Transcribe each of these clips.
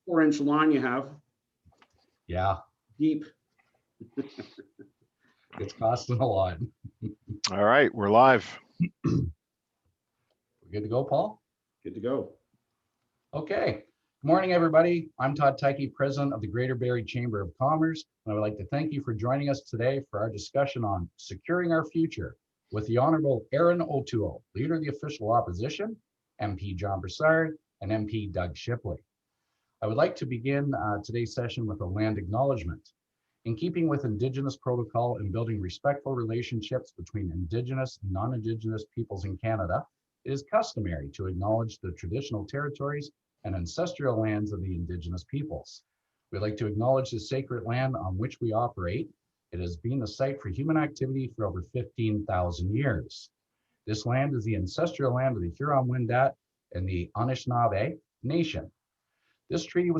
4-inch line you have. Yeah, Deep. it's costing a lot. All right, we're live. We're good to go, Paul? Good to go. Okay. Good morning, everybody. I'm Todd Tyke, President of the Greater Barrie Chamber of Commerce, and I would like to thank you for joining us today for our discussion on securing our future with the Honorable Erin O'Toole, Leader of the Official Opposition, MP John Brassard, and MP Doug Shipley. I would like to begin today's session with a land acknowledgement. In keeping with Indigenous protocol and building respectful relationships between Indigenous and non-Indigenous peoples in Canada, it is customary to acknowledge the traditional territories and ancestral lands of the Indigenous peoples. We'd like to acknowledge the sacred land on which we operate. It has been a site for human activity for over 15,000 years. This land is the ancestral land of the Huron-Wendat and the Anishinaabe Nation. This treaty that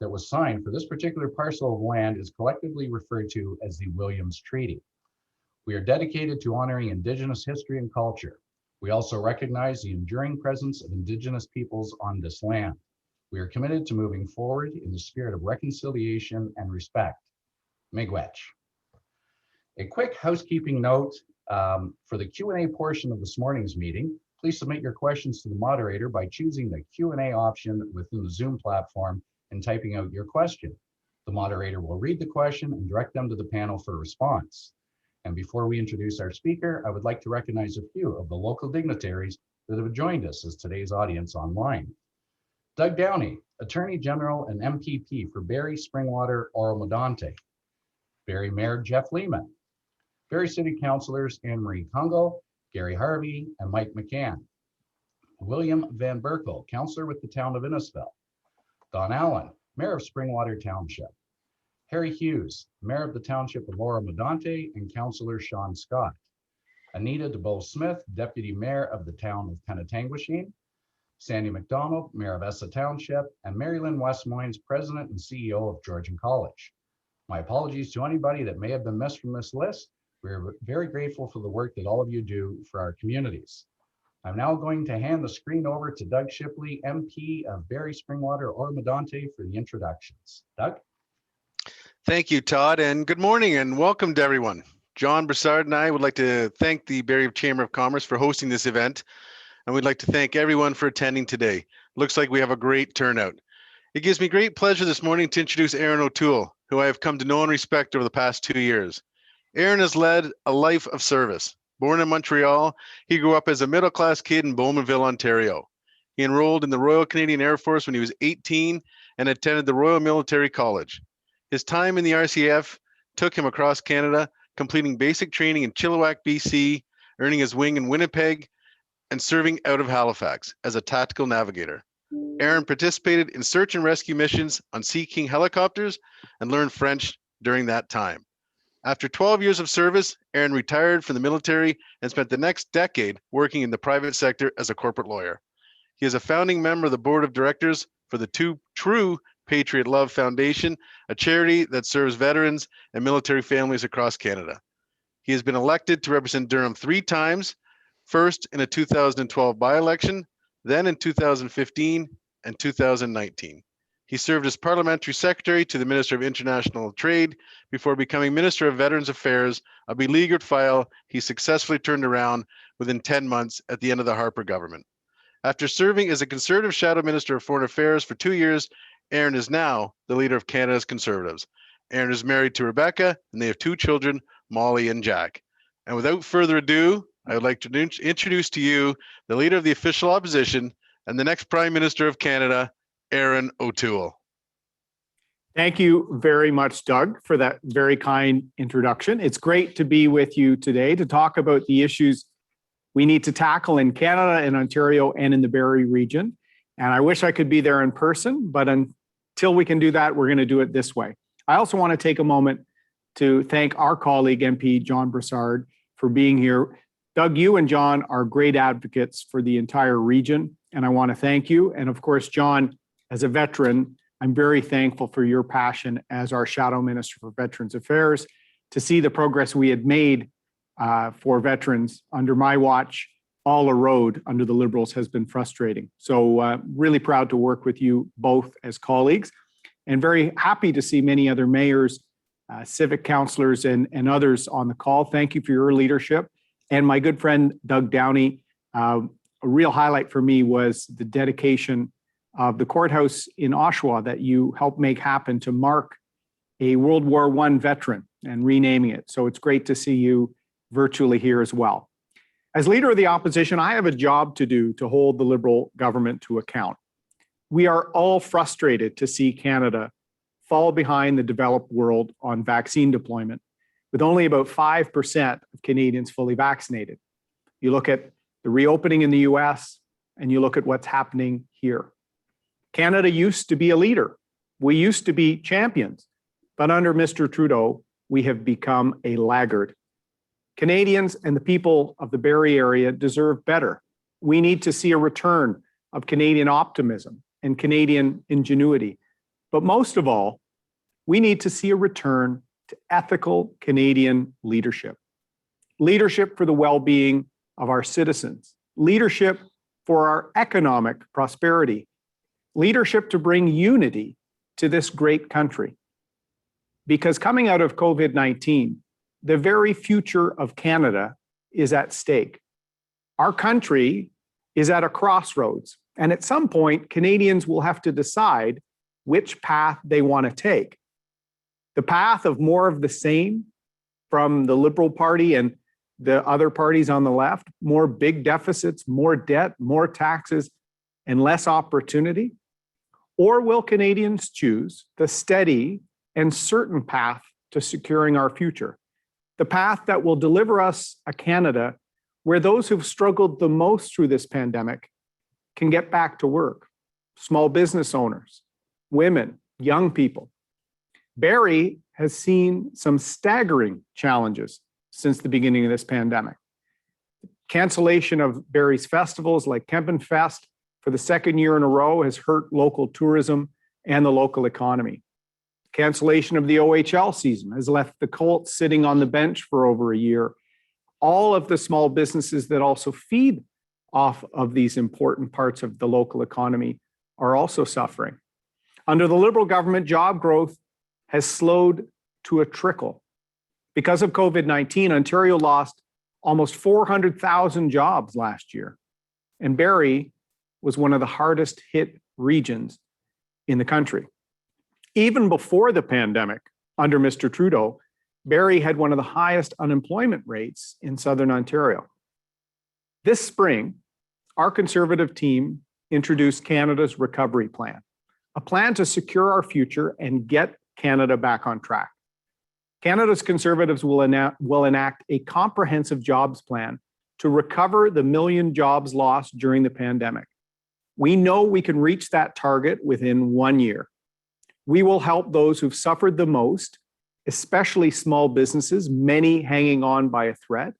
was signed for this particular parcel of land is collectively referred to as the Williams Treaty. We are dedicated to honoring Indigenous history and culture. We also recognize the enduring presence of Indigenous peoples on this land. We are committed to moving forward in the spirit of reconciliation and respect. Miigwech. A quick housekeeping note for the Q&A portion of this morning's meeting. Please submit your questions to the moderator by choosing the Q&A option within the Zoom platform and typing out your question. The moderator will read the question and direct them to the panel for response. And before we introduce our speaker, I would like to recognize a few of the local dignitaries that have joined us as today's audience online. Doug Downey, Attorney General and MPP for Barrie, Springwater, Oro-Medonte. Barrie Mayor Jeff Lehman. Barrie City Councilors Anne Marie Congo, Gary Harvey, and Mike McCann. William Van Berkel, Councillor with the Town of Innisfil. Don Allen, Mayor of Springwater Township. Harry Hughes, Mayor of the Township of Oro-Medonte, and Councillor Sean Scott. Anita DeBow-Smith, Deputy Mayor of the Town of Penetanguishene. Sandy McDonald, Mayor of Essa Township, and Mary Lynn Westmoynes, President and CEO of Georgian College. My apologies to anybody that may have been missed from this list. We're very grateful for the work that all of you do for our communities. I'm now going to hand the screen over to Doug Shipley, MP of Barrie, Springwater, Oro-Medonte, for the introductions. Doug? Thank you, Todd, and good morning and welcome to everyone. John Brassard and I would like to thank the Barrie Chamber of Commerce for hosting this event, and we'd like to thank everyone for attending today. Looks like we have a great turnout. It gives me great pleasure this morning to introduce Erin O'Toole, who I have come to know and respect over the past 2 years. Erin has led a life of service. Born in Montreal, he grew up as a middle-class kid in Bowmanville, Ontario. He enrolled in the Royal Canadian Air Force when he was 18 and attended the Royal Military College. His time in the RCF took him across Canada, completing basic training in Chilliwack, BC, earning his wing in Winnipeg, and serving out of Halifax as a tactical navigator. Erin participated in search and rescue missions on Sea King helicopters and learned French during that time. After 12 years of service, Erin retired from the military and spent the next decade working in the private sector as a corporate lawyer. He is a founding member of the board of directors for the True Patriot Love Foundation, a charity that serves veterans and military families across Canada. He has been elected to represent Durham 3 times, first in a 2012 by-election, then in 2015 and 2019. He served as Parliamentary Secretary to the Minister of International Trade before becoming Minister of Veterans Affairs, a beleaguered file he successfully turned around within 10 months at the end of the Harper government. After serving as a Conservative Shadow Minister of Foreign Affairs for 2 years, Erin is now the leader of Canada's Conservatives. Erin is married to Rebecca, and they have 2 children, Molly and Jack. And without further ado, I would like to introduce to you the Leader of the Official Opposition and the next Prime Minister of Canada, Erin O'Toole. Thank you very much, Doug, for that very kind introduction. It's great to be with you today to talk about the issues we need to tackle in Canada, in Ontario, and in the Barrie region. And I wish I could be there in person, but until we can do that, we're going to do it this way. I also want to take a moment to thank our colleague, MP John Brassard, for being here. Doug, you and John are great advocates for the entire region, and I want to thank you. And of course, John, as a veteran, I'm very thankful for your passion as our Shadow Minister for Veterans Affairs to see the progress we had made for veterans under my watch all a road under the Liberals has been frustrating. So really proud to work with you both as colleagues, and very happy to see many other mayors, civic councillors, and others on the call. Thank you for your leadership. And my good friend, Doug Downey, a real highlight for me was the dedication of the courthouse in Oshawa that you helped make happen to mark a World War I veteran and renaming it. So it's great to see you virtually here as well. As leader of the opposition, I have a job to do to hold the Liberal government to account. We are all frustrated to see Canada fall behind the developed world on vaccine deployment, with only about 5% of Canadians fully vaccinated. You look at the reopening in the US, and you look at what's happening here. Canada used to be a leader. We used to be champions, but under Mr. Trudeau, we have become a laggard. Canadians and the people of the Barrie area deserve better. We need to see a return of Canadian optimism and Canadian ingenuity. But most of all, we need to see a return to ethical Canadian leadership. Leadership for the well-being of our citizens. Leadership for our economic prosperity. Leadership to bring unity to this great country. Because coming out of COVID-19, the very future of Canada is at stake. Our country is at a crossroads, and at some point, Canadians will have to decide which path they want to take. The path of more of the same from the Liberal Party and the other parties on the left, more big deficits, more debt, more taxes, and less opportunity? Or will Canadians choose the steady and certain path to securing our future? The path that will deliver us a Canada where those who've struggled the most through this pandemic can get back to work. Small business owners, women, young people. Barrie has seen some staggering challenges since the beginning of this pandemic. Cancellation of Barrie's festivals like Kempen Fest for the second year in a row has hurt local tourism and the local economy. Cancellation of the OHL season has left the Colts sitting on the bench for over a year. All of the small businesses that also feed off of these important parts of the local economy are also suffering. Under the Liberal government, job growth has slowed to a trickle. Because of COVID-19, Ontario lost almost 400,000 jobs last year, and Barrie was one of the hardest hit regions in the country. Even before the pandemic, under Mr. Trudeau, Barrie had one of the highest unemployment rates in Southern Ontario. This spring, our Conservative team introduced Canada's Recovery Plan, a plan to secure our future and get Canada back on track. Canada's Conservatives will enact a comprehensive jobs plan to recover the 1 million jobs lost during the pandemic. We know we can reach that target within 1 year. We will help those who've suffered the most, especially small businesses, many hanging on by a thread.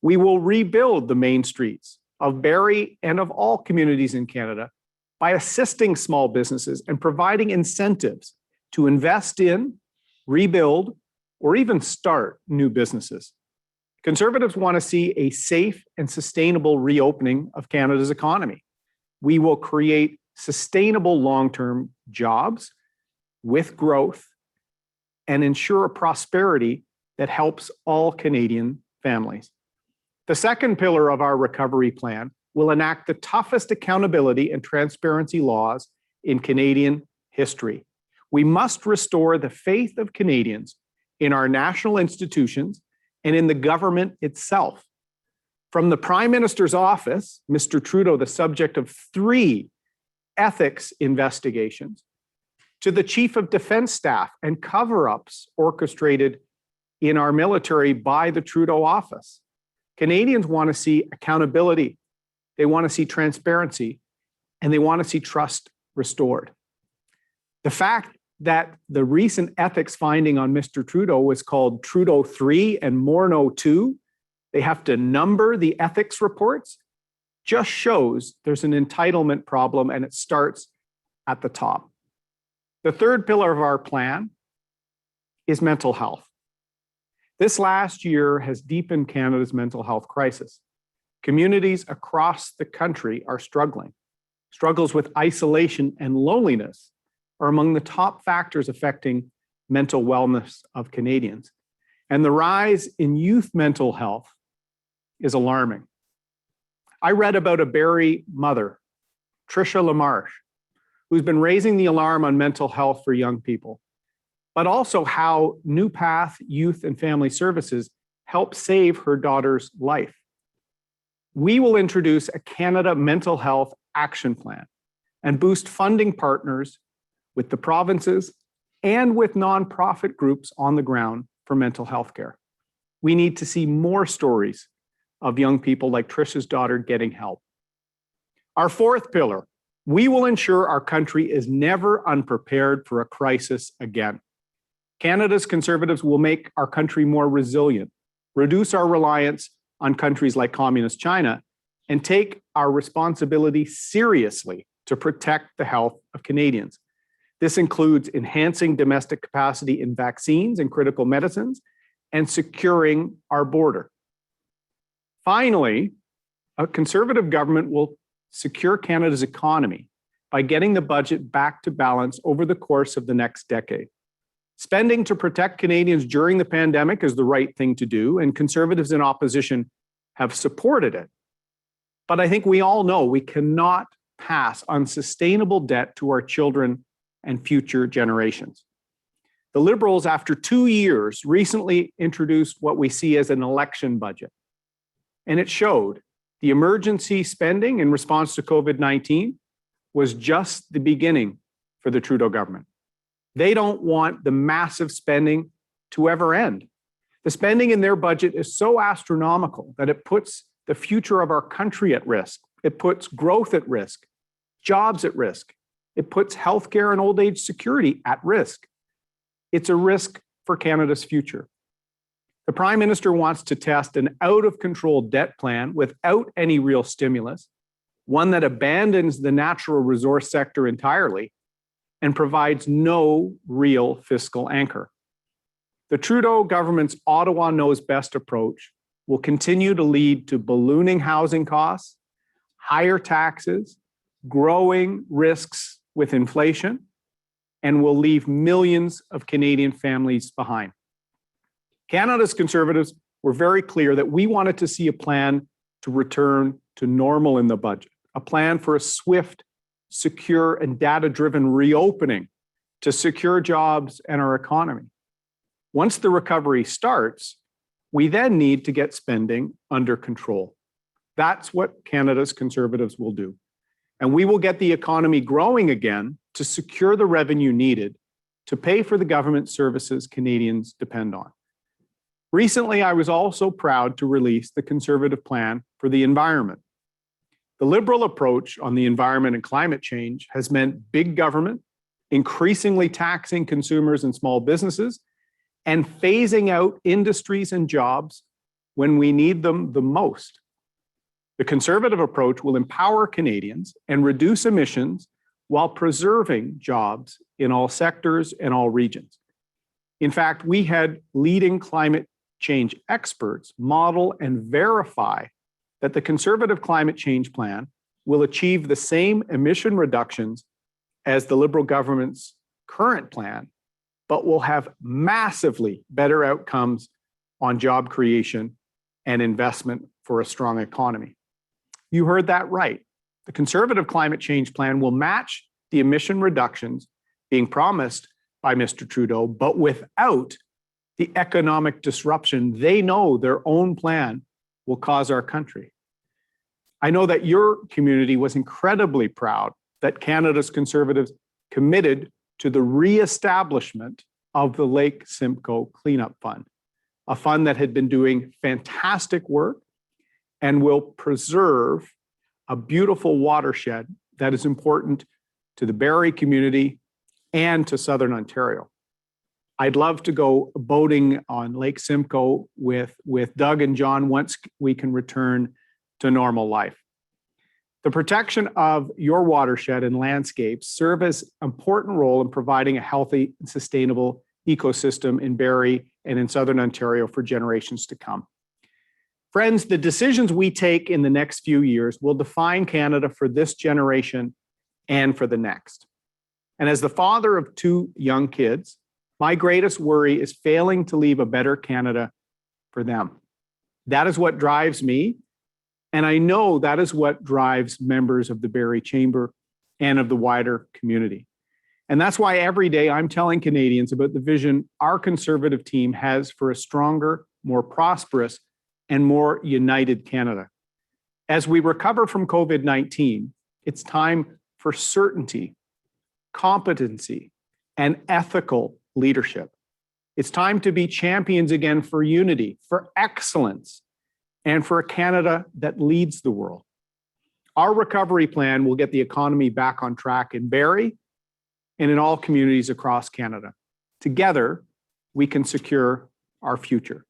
We will rebuild the main streets of Barrie and of all communities in Canada by assisting small businesses and providing incentives to invest in, rebuild, or even start new businesses. Conservatives want to see a safe and sustainable reopening of Canada's economy. We will create sustainable long-term jobs with growth and ensure a prosperity that helps all Canadian families. The second pillar of our recovery plan will enact the toughest accountability and transparency laws in Canadian history. We must restore the faith of Canadians in our national institutions and in the government itself. From the Prime Minister's office, Mr. Trudeau, the subject of 3 ethics investigations, to the Chief of Defense Staff and cover-ups orchestrated in our military by the Trudeau office. Canadians want to see accountability, they want to see transparency, and they want to see trust restored. The fact that the recent ethics finding on Mr. Trudeau was called Trudeau 3 and Morneau 2, they have to number the ethics reports, just shows there's an entitlement problem, and it starts at the top. The third pillar of our plan is mental health. This last year has deepened Canada's mental health crisis. Communities across the country are struggling. Struggles with isolation and loneliness are among the top factors affecting mental wellness of Canadians. And the rise in youth mental health is alarming. I read about a Barrie mother, Tricia LaMarche, who's been raising the alarm on mental health for young people, but also how New Path Youth and Family Services helped save her daughter's life. We will introduce a Canada Mental Health Action Plan and boost funding partners with the provinces and with nonprofit groups on the ground for mental health care. We need to see more stories of young people like Tricia's daughter getting help. Our fourth pillar, we will ensure our country is never unprepared for a crisis again. Canada's Conservatives will make our country more resilient, reduce our reliance on countries like Communist China, and take our responsibility seriously to protect the health of Canadians. This includes enhancing domestic capacity in vaccines and critical medicines and securing our border. Finally, a Conservative government will secure Canada's economy by getting the budget back to balance over the course of the next decade. Spending to protect Canadians during the pandemic is the right thing to do, and Conservatives in opposition have supported it. But I think we all know we cannot pass unsustainable debt to our children and future generations. The Liberals, after 2 years, recently introduced what we see as an election budget. And it showed the emergency spending in response to COVID-19 was just the beginning for the Trudeau government. They don't want the massive spending to ever end. The spending in their budget is so astronomical that it puts the future of our country at risk. It puts growth at risk, jobs at risk. It puts healthcare and old age security at risk. It's a risk for Canada's future. The Prime Minister wants to test an out-of-control debt plan without any real stimulus, one that abandons the natural resource sector entirely and provides no real fiscal anchor. The Trudeau government's Ottawa knows best approach will continue to lead to ballooning housing costs, higher taxes, growing risks with inflation, and will leave millions of Canadian families behind. Canada's Conservatives were very clear that we wanted to see a plan to return to normal in the budget, a plan for a swift, secure, and data-driven reopening to secure jobs and our economy. Once the recovery starts, we then need to get spending under control. That's what Canada's Conservatives will do. And we will get the economy growing again to secure the revenue needed to pay for the government services Canadians depend on. Recently, I was also proud to release the Conservative plan for the environment. The Liberal approach on the environment and climate change has meant big government, increasingly taxing consumers and small businesses, and phasing out industries and jobs when we need them the most. The Conservative approach will empower Canadians and reduce emissions while preserving jobs in all sectors and all regions. In fact, we had leading climate change experts model and verify that the Conservative climate change plan will achieve the same emission reductions as the Liberal government's current plan, but will have massively better outcomes on job creation and investment for a strong economy. You heard that right. The Conservative climate change plan will match the emission reductions being promised by Mr. Trudeau, but without the economic disruption they know their own plan will cause our country. I know that your community was incredibly proud that Canada's Conservatives committed to the reestablishment of the Lake Simcoe Cleanup Fund, a fund that had been doing fantastic work and will preserve a beautiful watershed that is important to the Barrie community and to Southern Ontario. I'd love to go boating on Lake Simcoe with Doug and John once we can return to normal life. The protection of your watershed and landscapes serve as an important role in providing a healthy and sustainable ecosystem in Barrie and in Southern Ontario for generations to come. Friends, the decisions we take in the next few years will define Canada for this generation and for the next. And as the father of 2 young kids, my greatest worry is failing to leave a better Canada for them. That is what drives me. And I know that is what drives members of the Barrie Chamber and of the wider community. And that's why every day I'm telling Canadians about the vision our Conservative team has for a stronger, more prosperous, and more united Canada. As we recover from COVID-19, it's time for certainty, competency, and ethical leadership. It's time to be champions again for unity, for excellence, and for a Canada that leads the world. Our recovery plan will get the economy back on track in Barrie and in all communities across Canada. Together, we can secure our future.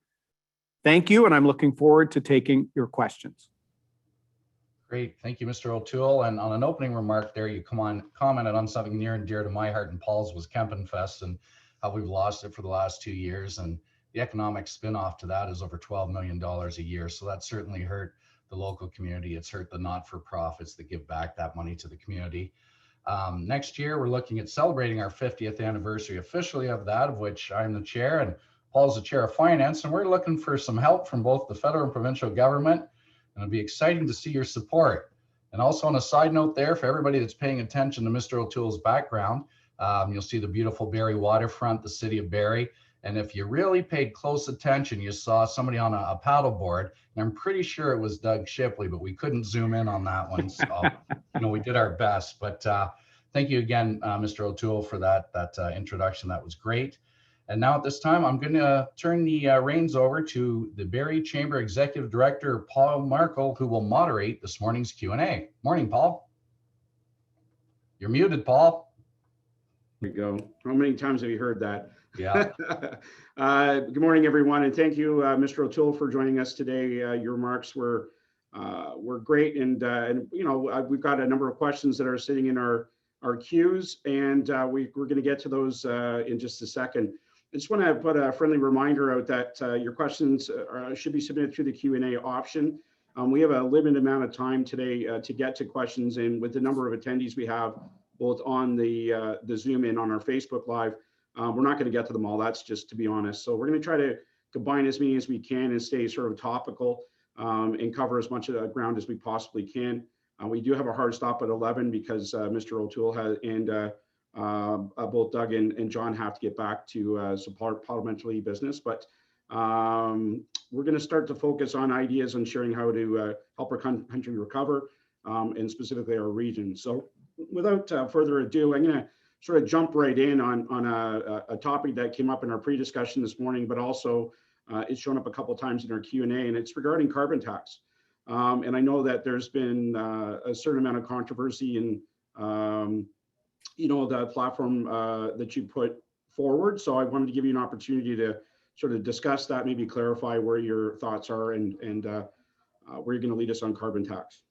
Thank you, and I'm looking forward to taking your questions. Great, thank you, Mr. O'Toole. And on an opening remark there, you commented on something near and dear to my heart and Paul's was Kempenfest and how we've lost it for the last 2 years. And the economic spin-off to that is over $12 million a year. So that certainly hurt the local community. It's hurt the not-for-profits that give back that money to the community. Next year, we're looking at celebrating our 50th anniversary officially of that, of which I'm the chair and Paul's the chair of finance. And we're looking for some help from both the federal and provincial government. And it'll be exciting to see your support. And also on a side note there, for everybody that's paying attention to Mr. O'Toole's background, you'll see the beautiful Barrie waterfront, the city of Barrie. And if you really paid close attention, you saw somebody on a paddleboard. And I'm pretty sure it was Doug Shipley, but we couldn't zoom in on that one. So, we did our best. But thank you again, Mr. O'Toole, for that introduction. That was great. And now at this time, I'm going to turn the reins over to the Barrie Chamber Executive Director, Paul Markle, who will moderate this morning's Q&A. Morning, Paul. You're muted, Paul. There you go. How many times have you heard that? Yeah. Good morning, everyone, and thank you, Mr. O'Toole, for joining us today. Your remarks were great, and we've got a number of questions that are sitting in our queues, and we're going to get to those in just a second. I just want to put a friendly reminder out that your questions should be submitted through the Q&A option. We have a limited amount of time today to get to questions, and with the number of attendees we have, both on the Zoom and on our Facebook Live, we're not going to get to them all. That's just to be honest. So we're going to try to combine as many as we can and stay sort of topical and cover as much of the ground as we possibly can. We do have a hard stop at 11 because Mr. O'Toole and both Doug and John have to get back to support parliamentary business. But we're going to start to focus on ideas on sharing how to help our country recover and specifically our region. So without further ado, I'm going to sort of jump right in on a topic that came up in our pre-discussion this morning, but also it's shown up a couple of times in our Q&A, and it's regarding carbon tax. And I know that there's been a certain amount of controversy in, the platform that you put forward. So I wanted to give you an opportunity to sort of discuss that, maybe clarify where your thoughts are and where you're going to lead us on carbon tax.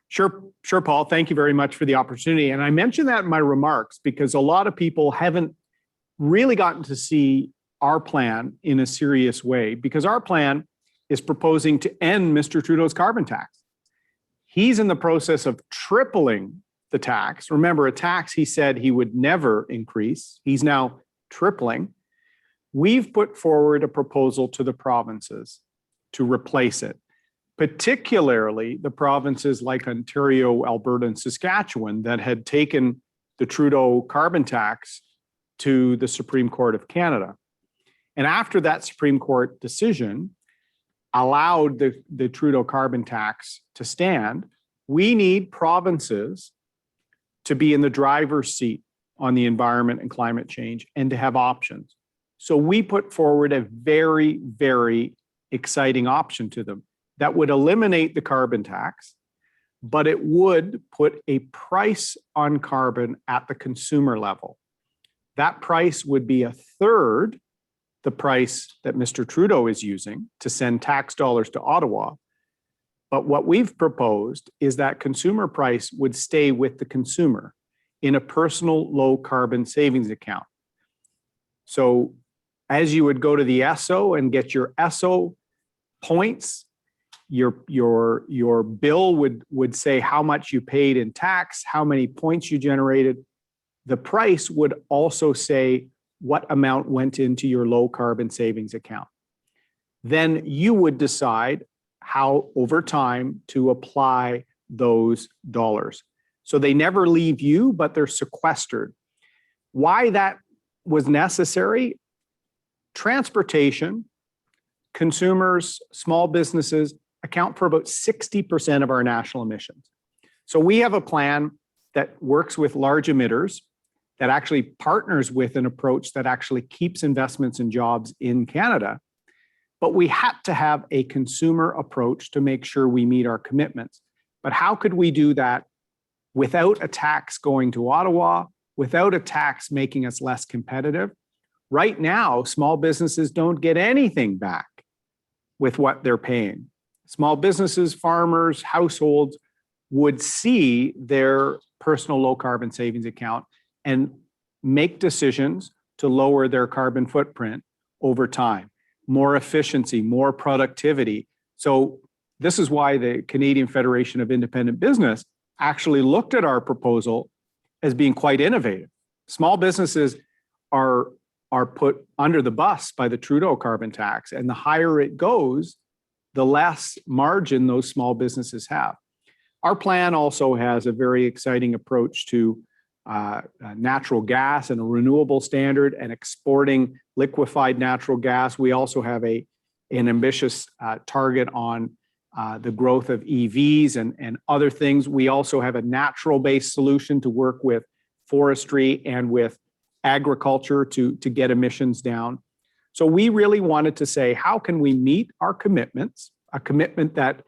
Sure, Paul. Thank you very much for the opportunity. And I mentioned that in my remarks because a lot of people haven't really gotten to see our plan in a serious way, because our plan is proposing to end Mr. Trudeau's carbon tax. He's in the process of tripling the tax. Remember, a tax he said he would never increase. He's now tripling. We've put forward a proposal to the provinces to replace it, particularly the provinces like Ontario, Alberta, and Saskatchewan that had taken the Trudeau carbon tax to the Supreme Court of Canada. And after that Supreme Court decision allowed the Trudeau carbon tax to stand, we need provinces to be in the driver's seat on the environment and climate change and to have options. So we put forward a very, very exciting option to them that would eliminate the carbon tax, but it would put a price on carbon at the consumer level. That price would be a third the price that Mr. Trudeau is using to send tax dollars to Ottawa. But what we've proposed is that consumer price would stay with the consumer in a personal low carbon savings account. So as you would go to the Esso and get your Esso points. Your bill would say how much you paid in tax, how many points you generated. The price would also say what amount went into your low carbon savings account. Then you would decide how over time to apply those dollars. So they never leave you, but they're sequestered. Why that was necessary? Transportation, consumers, small businesses account for about 60% of our national emissions. So we have a plan that works with large emitters, that actually partners with an approach that actually keeps investments and jobs in Canada. But we had to have a consumer approach to make sure we meet our commitments. But how could we do that without a tax going to Ottawa, without a tax making us less competitive? Right now, small businesses don't get anything back with what they're paying. Small businesses, farmers, households would see their personal low carbon savings account and make decisions to lower their carbon footprint over time. More efficiency, more productivity. So this is why the Canadian Federation of Independent Business actually looked at our proposal as being quite innovative. Small businesses are put under the bus by the Trudeau carbon tax, and the higher it goes, the less margin those small businesses have. Our plan also has a very exciting approach to natural gas and a renewable standard and exporting liquefied natural gas. We also have an ambitious target on the growth of EVs and other things. We also have a natural-based solution to work with forestry and with agriculture to get emissions down. So we really wanted to say, how can we meet our commitments, a commitment that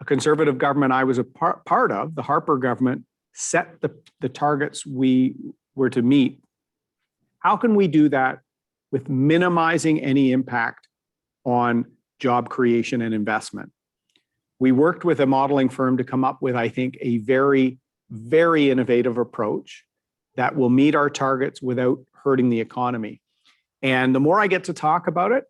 a Conservative government I was a part of, the Harper government, set the targets we were to meet. How can we do that with minimizing any impact on job creation and investment? We worked with a modeling firm to come up with, I think, a very, very innovative approach that will meet our targets without hurting the economy. And the more I get to talk about it,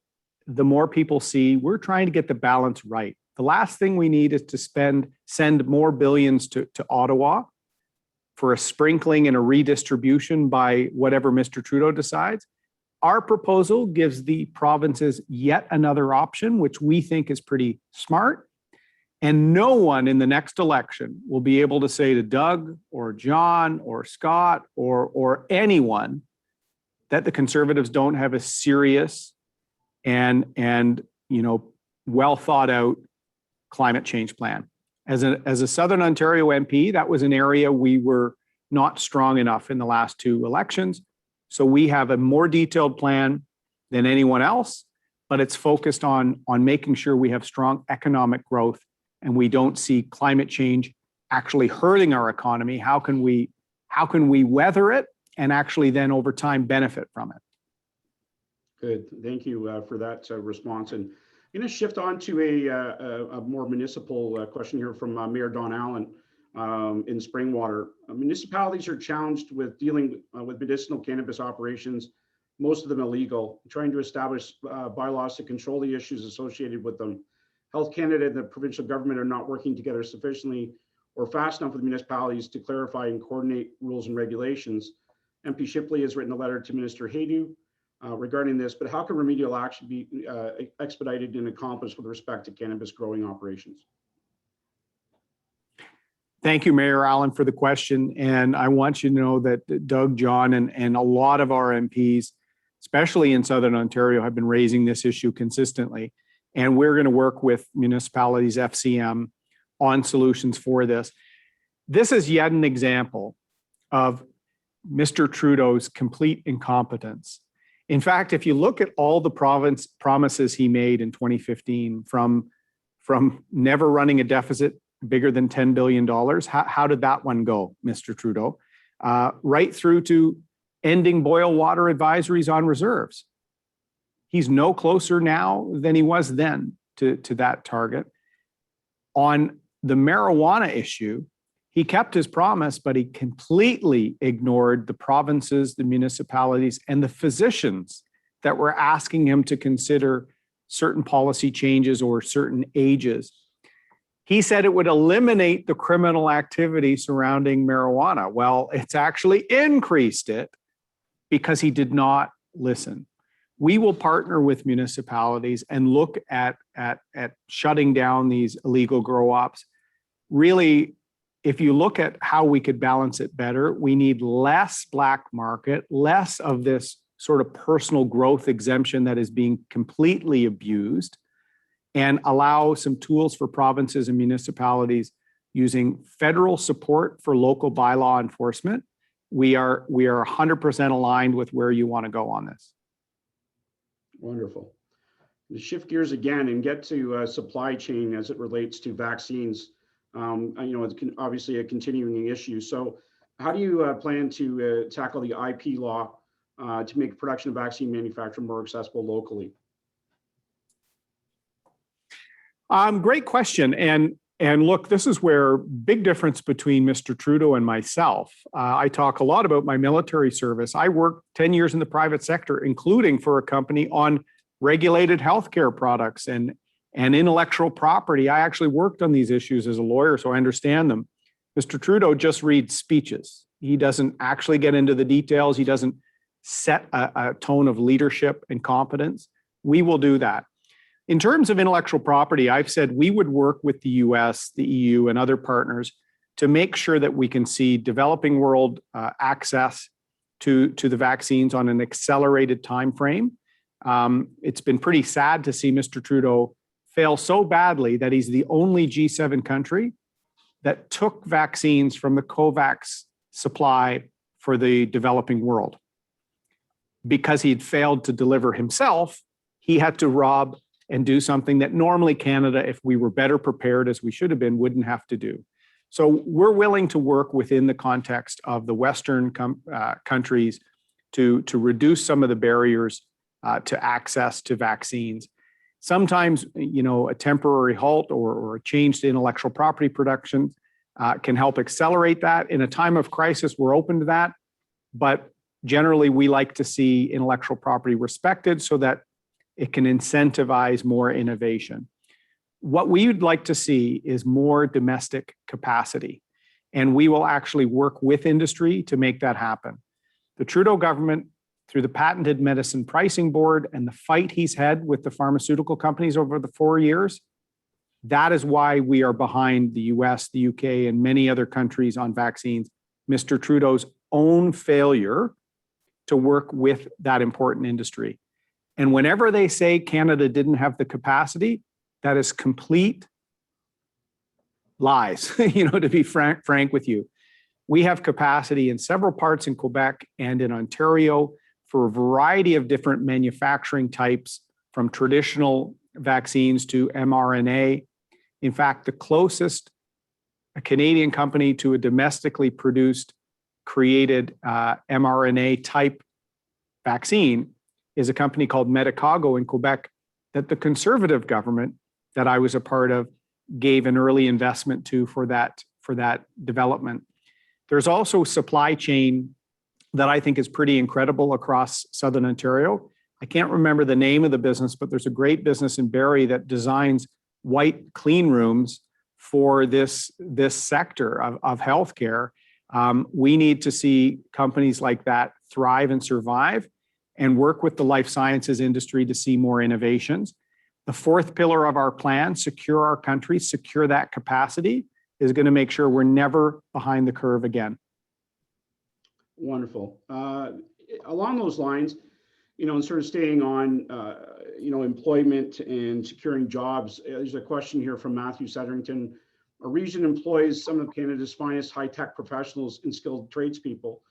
the more people see we're trying to get the balance right. The last thing we need is to send more billions to Ottawa for a sprinkling and a redistribution by whatever Mr. Trudeau decides. Our proposal gives the provinces yet another option, which we think is pretty smart. And no one in the next election will be able to say to Doug or John or Scott or anyone that the Conservatives don't have a serious and well thought out climate change plan. As a Southern Ontario MP, that was an area we were not strong enough in the last two elections. So we have a more detailed plan than anyone else, but it's focused on making sure we have strong economic growth and we don't see climate change actually hurting our economy. How can we weather it and actually then over time benefit from it? Good, thank you for that response. And I'm going to shift on to a more municipal question here from Mayor Don Allen in Springwater. Municipalities are challenged with dealing with medicinal cannabis operations, most of them illegal, trying to establish bylaws to control the issues associated with them. Health Canada and the provincial government are not working together sufficiently or fast enough with municipalities to clarify and coordinate rules and regulations. MP Shipley has written a letter to Minister Haydu regarding this, but how can remedial action be expedited and accomplished with respect to cannabis growing operations? Thank you, Mayor Allen, for the question. And I want you to know that Doug, John, and a lot of our MPs, especially in Southern Ontario, have been raising this issue consistently. And we're going to work with municipalities, FCM, on solutions for this. This is yet an example of Mr. Trudeau's complete incompetence. In fact, if you look at all the promises he made in 2015, from never running a deficit bigger than $10 billion, how did that one go, Mr. Trudeau? Right through to ending boil water advisories on reserves. He's no closer now than he was then to that target. On the marijuana issue, he kept his promise, but he completely ignored the provinces, the municipalities, and the physicians that were asking him to consider certain policy changes or certain ages. He said it would eliminate the criminal activity surrounding marijuana. Well, it's actually increased it because he did not listen. We will partner with municipalities and look at shutting down these illegal grow ops. Really, if you look at how we could balance it better, we need less black market, less of this sort of personal growth exemption that is being completely abused, and allow some tools for provinces and municipalities using federal support for local bylaw enforcement. We are 100% aligned with where you want to go on this. Wonderful. To shift gears again and get to supply chain as it relates to vaccines. It's obviously a continuing issue. So how do you plan to tackle the IP law to make production of vaccine manufacturing more accessible locally? Great question. And look, this is where big difference between Mr. Trudeau and myself. I talk a lot about my military service. I worked 10 years in the private sector, including for a company on regulated healthcare products and intellectual property. I actually worked on these issues as a lawyer, so I understand them. Mr. Trudeau just reads speeches. He doesn't actually get into the details. He doesn't set a tone of leadership and competence. We will do that. In terms of intellectual property, I've said we would work with the US, the EU, and other partners to make sure that we can see developing world access to the vaccines on an accelerated time frame. It's been pretty sad to see Mr. Trudeau fail so badly that he's the only G7 country that took vaccines from the COVAX supply for the developing world. Because he'd failed to deliver himself, he had to rob and do something that normally Canada, if we were better prepared as we should have been, wouldn't have to do. So we're willing to work within the context of the Western countries to reduce some of the barriers to access to vaccines. Sometimes, a temporary halt or a change to intellectual property production can help accelerate that. In a time of crisis, we're open to that. But generally, we like to see intellectual property respected so that it can incentivize more innovation. What we would like to see is more domestic capacity, and we will actually work with industry to make that happen. The Trudeau government, through the Patented Medicine Pricing Board and the fight he's had with the pharmaceutical companies over the 4 years, that is why we are behind the US, the UK, and many other countries on vaccines. Mr. Trudeau's own failure to work with that important industry. And whenever they say Canada didn't have the capacity, that is complete lies, to be frank with you. We have capacity in several parts in Quebec and in Ontario for a variety of different manufacturing types, from traditional vaccines to mRNA. In fact, the closest a Canadian company to a domestically created mRNA type vaccine is a company called Medicago in Quebec that the Conservative government that I was a part of gave an early investment to for that development. There's also supply chain that I think is pretty incredible across Southern Ontario. I can't remember the name of the business, but there's a great business in Barrie that designs white clean rooms for this sector of healthcare. We need to see companies like that thrive and survive, and work with the life sciences industry to see more innovations. The fourth pillar of our plan, secure our country, secure that capacity, is going to make sure we're never behind the curve again. Wonderful. Along those lines, and sort of staying on, employment and securing jobs, there's a question here from Matthew Sederington. Our region employs some of Canada's finest high-tech professionals and skilled tradespeople.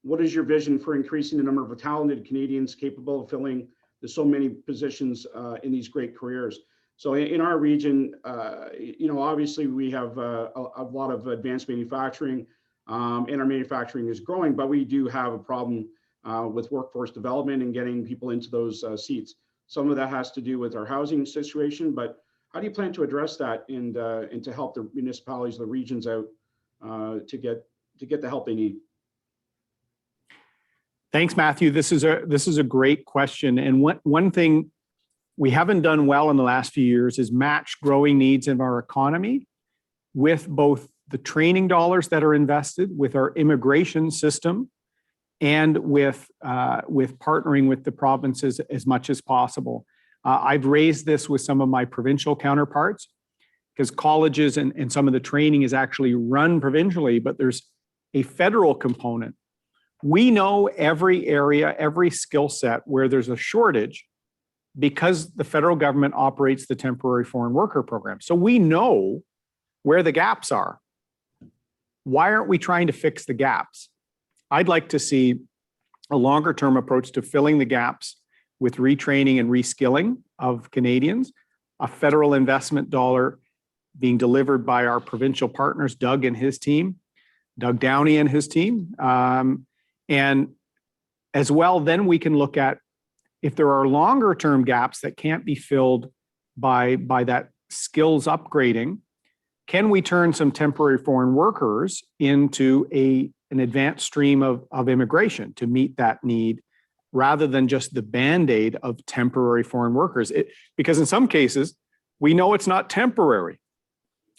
What is your vision for increasing the number of talented Canadians capable of filling the so many positions in these great careers? So in our region, obviously we have a lot of advanced manufacturing, and our manufacturing is growing, but we do have a problem with workforce development and getting people into those seats. Some of that has to do with our housing situation, but how do you plan to address that and to help the municipalities, the regions out to get the help they need? Thanks, Matthew. This is a great question. And one thing we haven't done well in the last few years is match growing needs in our economy with both the training dollars that are invested, with our immigration system, and with partnering with the provinces as much as possible. I've raised this with some of my provincial counterparts because colleges and some of the training is actually run provincially, but there's a federal component. We know every area, every skill set where there's a shortage because the federal government operates the temporary foreign worker program. So we know where the gaps are. Why aren't we trying to fix the gaps? I'd like to see a longer term approach to filling the gaps with retraining and reskilling of Canadians, a federal investment dollar being delivered by our provincial partners, Doug and his team, Doug Downey and his team. And as well, then we can look at if there are longer term gaps that can't be filled by that skills upgrading, can we turn some temporary foreign workers into an advanced stream of immigration to meet that need rather than just the Band-Aid of temporary foreign workers? Because in some cases, we know it's not temporary.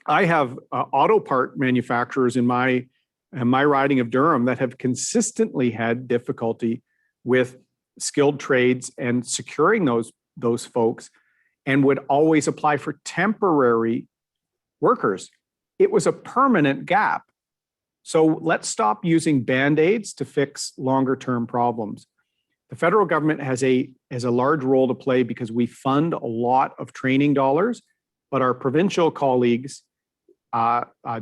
I have auto part manufacturers in my riding of Durham that have consistently had difficulty with skilled trades and securing those folks and would always apply for temporary workers. It was a permanent gap. So let's stop using Band-Aids to fix longer term problems. The federal government has a large role to play because we fund a lot of training dollars, but our provincial colleagues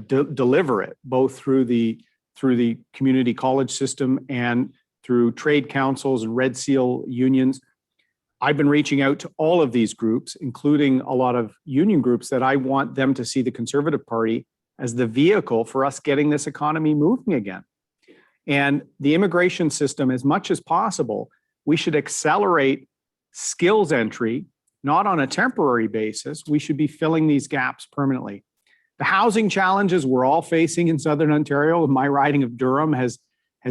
deliver it both through the community college system and through trade councils and Red Seal unions. I've been reaching out to all of these groups, including a lot of union groups, that I want them to see the Conservative Party as the vehicle for us getting this economy moving again. And the immigration system, as much as possible, we should accelerate skills entry, not on a temporary basis. We should be filling these gaps permanently. The housing challenges we're all facing in Southern Ontario, my riding of Durham has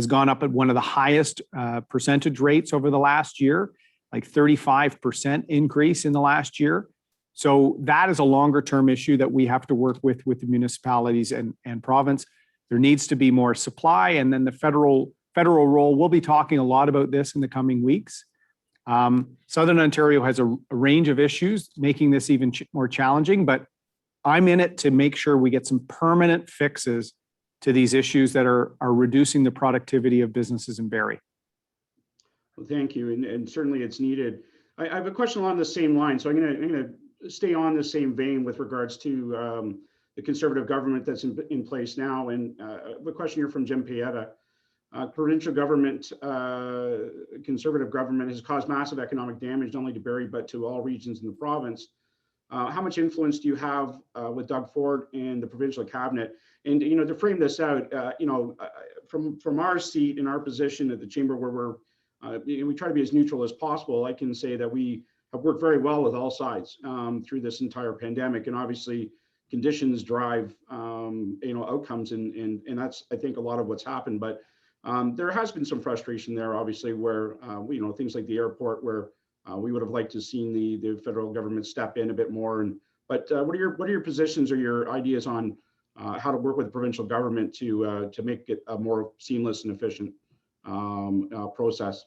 gone up at one of the highest percentage rates over the last year, like 35% increase in the last year. So that is a longer term issue that we have to work with the municipalities and province. There needs to be more supply, and then the federal role. We'll be talking a lot about this in the coming weeks. Southern Ontario has a range of issues, making this even more challenging, but I'm in it to make sure we get some permanent fixes to these issues that are reducing the productivity of businesses in Barrie. Well, thank you, and certainly it's needed. I have a question along the same line, so I'm going to stay on the same vein with regards to the Conservative government that's in place now. And a question here from Jim Pieta. Provincial government, Conservative government, has caused massive economic damage not only to Barrie but to all regions in the province. How much influence do you have with Doug Ford and the provincial cabinet? And to frame this out, from our seat in our position at the chamber, where we try to be as neutral as possible, I can say that we have worked very well with all sides through this entire pandemic, and obviously conditions drive outcomes, and that's, I think, a lot of what's happened. But there has been some frustration there, obviously, where things like the airport, where we would have liked to have seen the federal government step in a bit more. But what are your positions or your ideas on how to work with the provincial government to make it a more seamless and efficient process?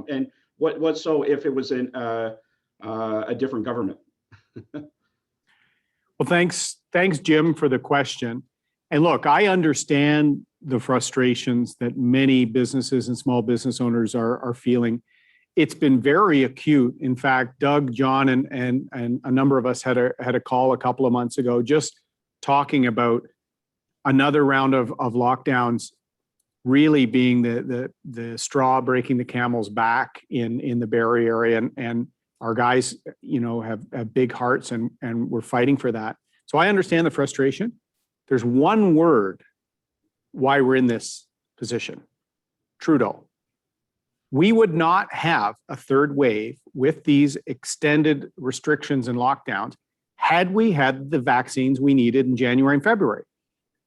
And what so if it was in a different government? Well, thanks, Jim, for the question. And look, I understand the frustrations that many businesses and small business owners are feeling. It's been very acute. In fact, Doug, John, and a number of us had a call a couple of months ago just talking about another round of lockdowns really being the straw breaking the camel's back in the Barrie area. And our guys, have big hearts and we're fighting for that. So I understand the frustration. There's one word why we're in this position: Trudeau. We would not have a third wave with these extended restrictions and lockdowns had we had the vaccines we needed in January and February.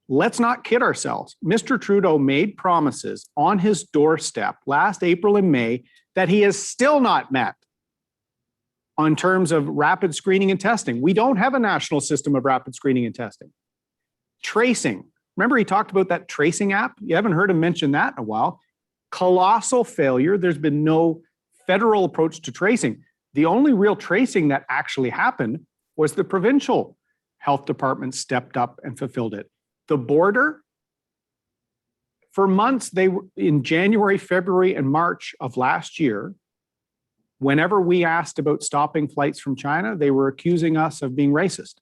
Let's not kid ourselves. Mr. Trudeau made promises on his doorstep last April and May that he has still not met. on terms of rapid screening and testing. We don't have a national system of rapid screening and testing. Tracing. Remember, he talked about that tracing app? You haven't heard him mention that in a while. Colossal failure. There's been no federal approach to tracing. The only real tracing that actually happened was the provincial health department stepped up and fulfilled it. The border, for months, they were in January, February, and March of last year, whenever we asked about stopping flights from China, they were accusing us of being racist.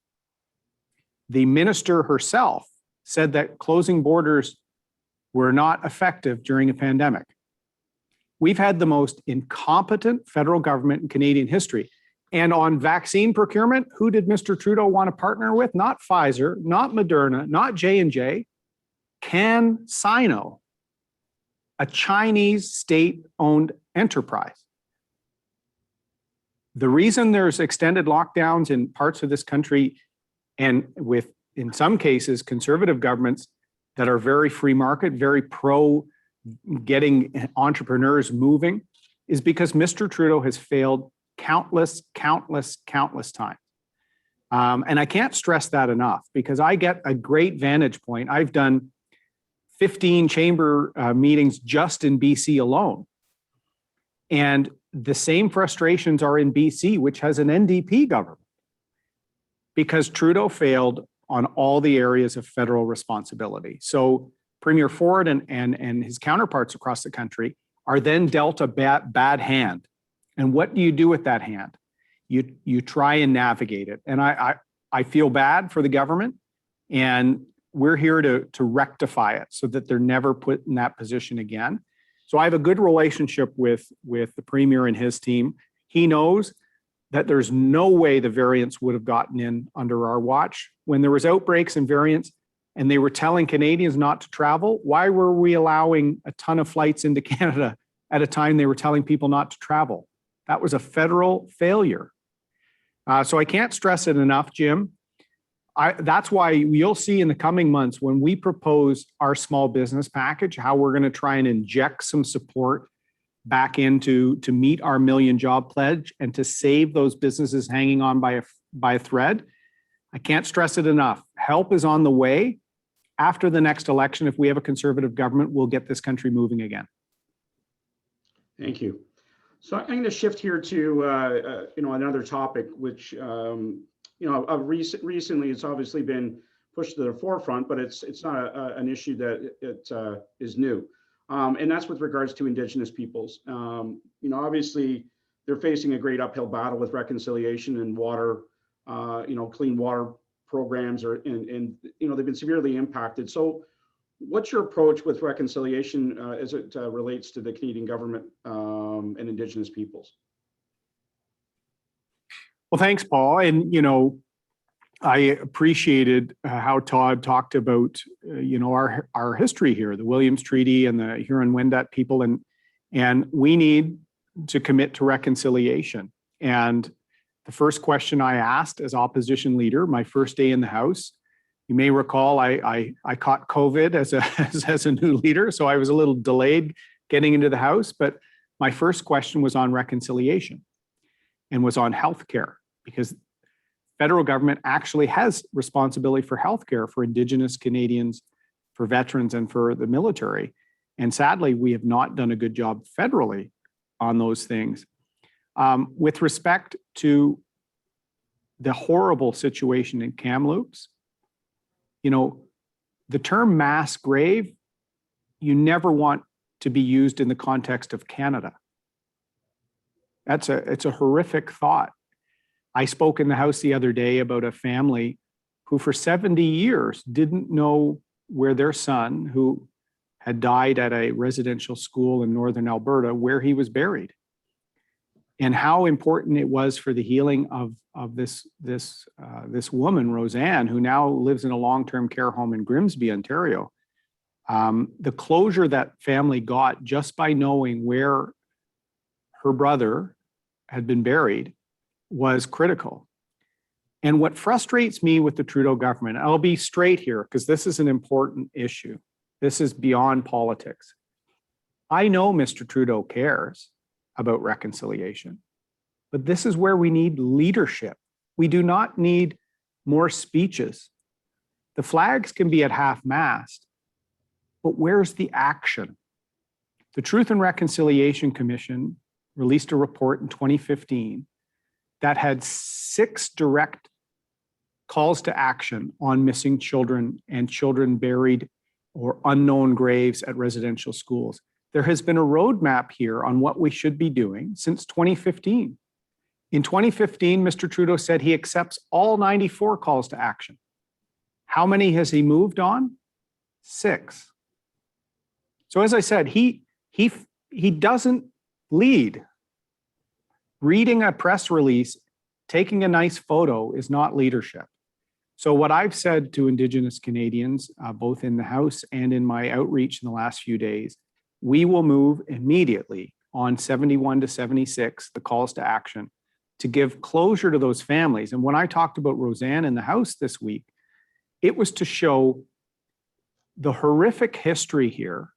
The minister herself said that closing borders were not effective during a pandemic. We've had the most incompetent federal government in Canadian history. And on vaccine procurement, who did Mr. Trudeau want to partner with? Not Pfizer, not Moderna, not J&J, CanSino, a Chinese state-owned enterprise. The reason there's extended lockdowns in parts of this country, and with, in some cases, conservative governments that are very free market, very pro getting entrepreneurs moving, is because Mr. Trudeau has failed countless times. And I can't stress that enough, because I get a great vantage point. I've done 15 chamber meetings just in BC alone. And the same frustrations are in BC, which has an NDP government, because Trudeau failed on all the areas of federal responsibility. So Premier Ford and his counterparts across the country are then dealt a bad hand. And what do you do with that hand? You try and navigate it. And I feel bad for the government, and we're here to rectify it so that they're never put in that position again. So I have a good relationship with the Premier and his team. He knows that there's no way the variants would have gotten in under our watch. When there was outbreaks and variants and they were telling Canadians not to travel, why were we allowing a ton of flights into Canada at a time they were telling people not to travel? That was a federal failure. So I can't stress it enough, Jim. That's why you'll see in the coming months when we propose our small business package, how we're going to try and inject some support back into to meet our million job pledge and to save those businesses hanging on by a thread. I can't stress it enough. Help is on the way. After the next election, if we have a conservative government, we'll get this country moving again. Thank you. So I'm going to shift here to another topic, which recently it's obviously been pushed to the forefront, but it's not an issue that it is new, and that's with regards to Indigenous peoples. Obviously they're facing a great uphill battle with reconciliation and water, clean water programs, and they've been severely impacted. So what's your approach with reconciliation as it relates to the Canadian government and Indigenous peoples? Well, thanks, Paul. And, I appreciated how Todd talked about, our history here, the Williams Treaty and the Huron-Wendat people, and we need to commit to reconciliation. And the first question I asked as opposition leader, my first day in the House, you may recall I caught COVID as a new leader, so I was a little delayed getting into the House, but my first question was on reconciliation and was on healthcare, because federal government actually has responsibility for healthcare for Indigenous Canadians, for veterans, and for the military. And sadly, we have not done a good job federally on those things. With respect to the horrible situation in Kamloops, the term mass grave, you never want to be used in the context of Canada. It's a horrific thought. I spoke in the House the other day about a family who for 70 years didn't know where their son, who had died at a residential school in northern Alberta, where he was buried, and how important it was for the healing of this woman, Roseanne, who now lives in a long-term care home in Grimsby, Ontario. The closure that family got just by knowing where her brother had been buried was critical. And what frustrates me with the Trudeau government, I'll be straight here because this is an important issue. This is beyond politics. I know Mr. Trudeau cares about reconciliation. but this is where we need leadership. We do not need more speeches. The flags can be at half-mast, but where's the action? The Truth and Reconciliation Commission released a report in 2015 that had 6 direct calls to action on missing children and children buried or unknown graves at residential schools. There has been a roadmap here on what we should be doing since 2015. In 2015, Mr. Trudeau said he accepts all 94 calls to action. How many has he moved on? 6. So as I said, he doesn't lead. Reading a press release, taking a nice photo is not leadership. So what I've said to Indigenous Canadians, both in the House and in my outreach in the last few days, we will move immediately on 71 to 76, the calls to action, to give closure to those families. And when I talked about Roseanne in the House this week, it was to show the horrific history here.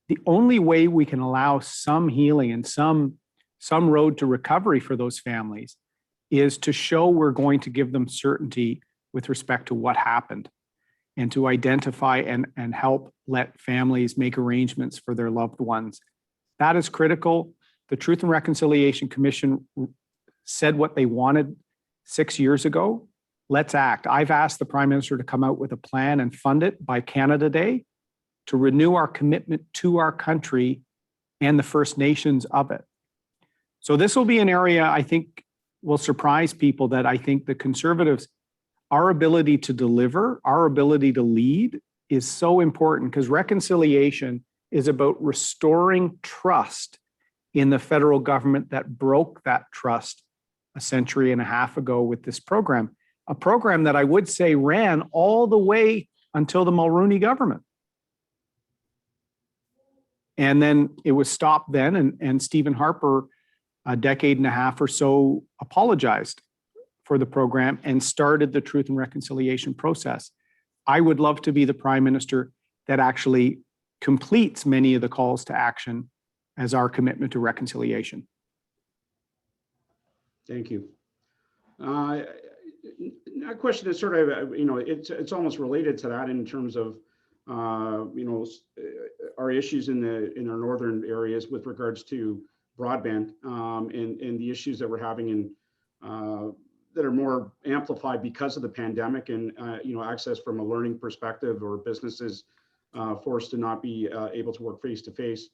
The only way we can allow some healing and some road to recovery for those families is to show we're going to give them certainty with respect to what happened and to identify and help let families make arrangements for their loved ones. That is critical. The Truth and Reconciliation Commission said what they wanted 6 years ago. Let's act. I've asked the Prime Minister to come out with a plan and fund it by Canada Day to renew our commitment to our country and the First Nations of it. So this will be an area I think will surprise people, that I think the Conservatives, our ability to deliver, our ability to lead is so important, because reconciliation is about restoring trust in the federal government that broke that trust a century and a half ago with this program, a program that I would say ran all the way until the Mulroney government. And then it was stopped then, and Stephen Harper, a decade and a half or so, apologized for the program and started the Truth and Reconciliation process. I would love to be the Prime Minister that actually completes many of the calls to action as our commitment to reconciliation. Thank you. A question is sort of, it's almost related to that in terms of, our issues in our northern areas with regards to broadband and the issues that we're having in that are more amplified because of the pandemic and access from a learning perspective, or businesses forced to not be able to work face to face.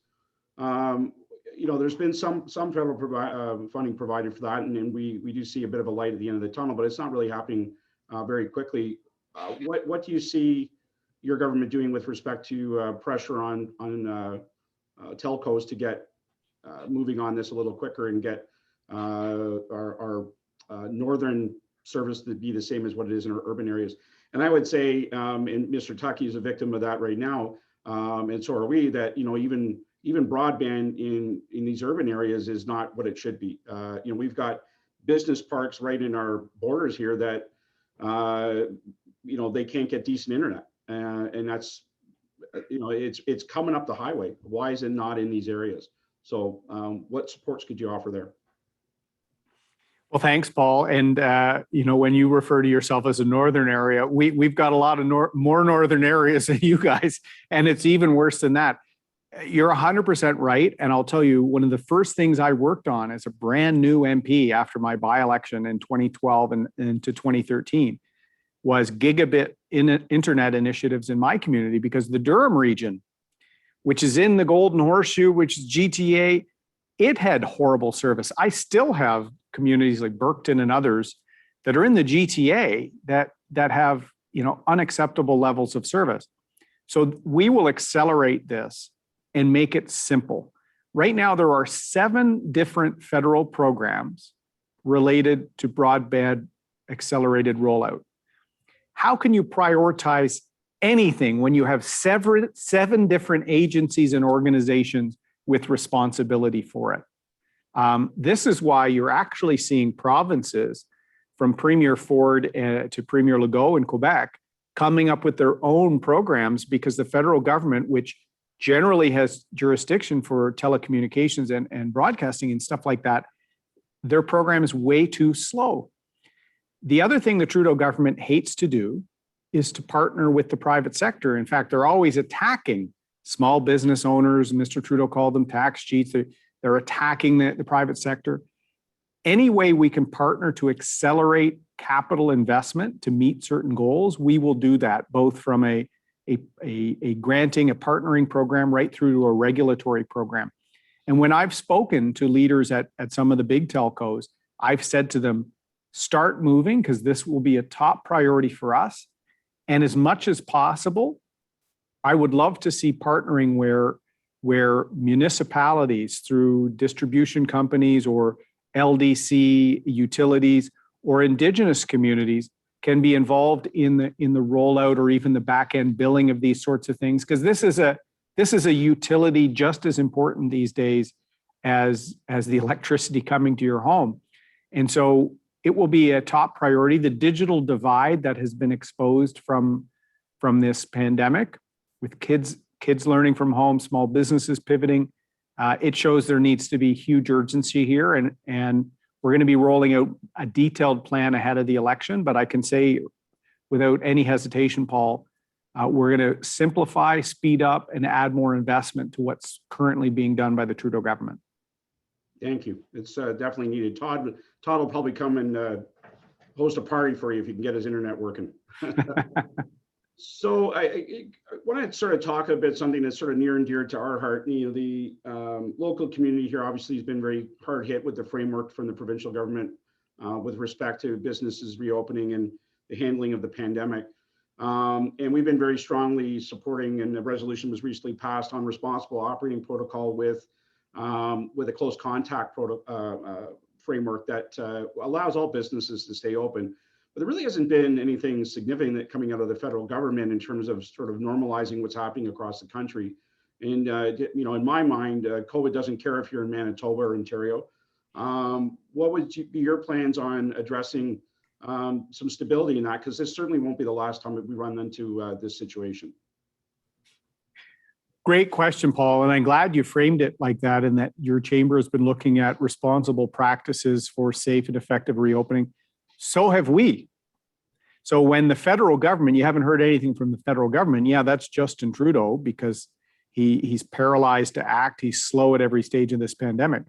There's been some federal funding provided for that, and we do see a bit of a light at the end of the tunnel, but it's not really happening very quickly. What do you see your government doing with respect to pressure on telcos to get moving on this a little quicker and get our northern service to be the same as what it is in our urban areas? And I would say, and Mr. Tuckey is a victim of that right now, and so are we, that even broadband in these urban areas is not what it should be. We've got business parks right in our borders here that they can't get decent internet, and that's it's coming up the highway. Why is it not in these areas? So what supports could you offer there? Well, thanks, Paul. And when you refer to yourself as a northern area, we've got a lot of more northern areas than you guys, and it's even worse than that. You're 100% right. And I'll tell you, one of the first things I worked on as a brand new MP after my by-election in 2012 and into 2013 was gigabit internet initiatives in my community, because the Durham region, which is in the Golden Horseshoe, which is GTA, it had horrible service. I still have communities like Burkton and others that are in the GTA that have unacceptable levels of service. So we will accelerate this and make it simple. Right now, there are 7 different federal programs related to broadband accelerated rollout. How can you prioritize anything when you have 7 different agencies and organizations with responsibility for it? This is why you're actually seeing provinces, from Premier Ford to Premier Legault in Quebec, coming up with their own programs, because the federal government, which generally has jurisdiction for telecommunications and broadcasting and stuff like that, their program is way too slow. The other thing the Trudeau government hates to do is to partner with the private sector. In fact, they're always attacking small business owners. Mr. Trudeau called them tax cheats. They're attacking the private sector. Any way we can partner to accelerate capital investment to meet certain goals, we will do that, both from a granting, a partnering program, right through to a regulatory program. And when I've spoken to leaders at some of the big telcos, I've said to them, start moving, because this will be a top priority for us. And as much as possible, I would love to see partnering where municipalities through distribution companies or LDC utilities or Indigenous communities can be involved in the rollout or even the back end billing of these sorts of things, because this is a utility just as important these days as the electricity coming to your home. And so it will be a top priority. The digital divide that has been exposed from this pandemic, with kids learning from home, small businesses pivoting, it shows there needs to be huge urgency here. And we're going to be rolling out a detailed plan ahead of the election. But I can say without any hesitation, Paul, we're going to simplify, speed up, and add more investment to what's currently being done by the Trudeau government. Thank you. It's definitely needed. Todd will probably come and host a party for you if you can get his internet working. So I want to sort of talk a bit something that's sort of near and dear to our heart. You know, the local community here obviously has been very hard hit with the framework from the provincial government with respect to businesses reopening and the handling of the pandemic. And we've been very strongly supporting, and the resolution was recently passed on responsible operating protocol with a close contact framework that allows all businesses to stay open. But there really hasn't been anything significant coming out of the federal government in terms of sort of normalizing what's happening across the country. And, you know, in my mind, COVID doesn't care if you're in Manitoba or Ontario. What would be your plans on addressing some stability in that? Because this certainly won't be the last time that we run into this situation. Great question, Paul. And I'm glad you framed it like that, and that your chamber has been looking at responsible practices for safe and effective reopening. So have we. So when the federal government, you haven't heard anything from the federal government, yeah, that's Justin Trudeau, because he's paralyzed to act. He's slow at every stage of this pandemic.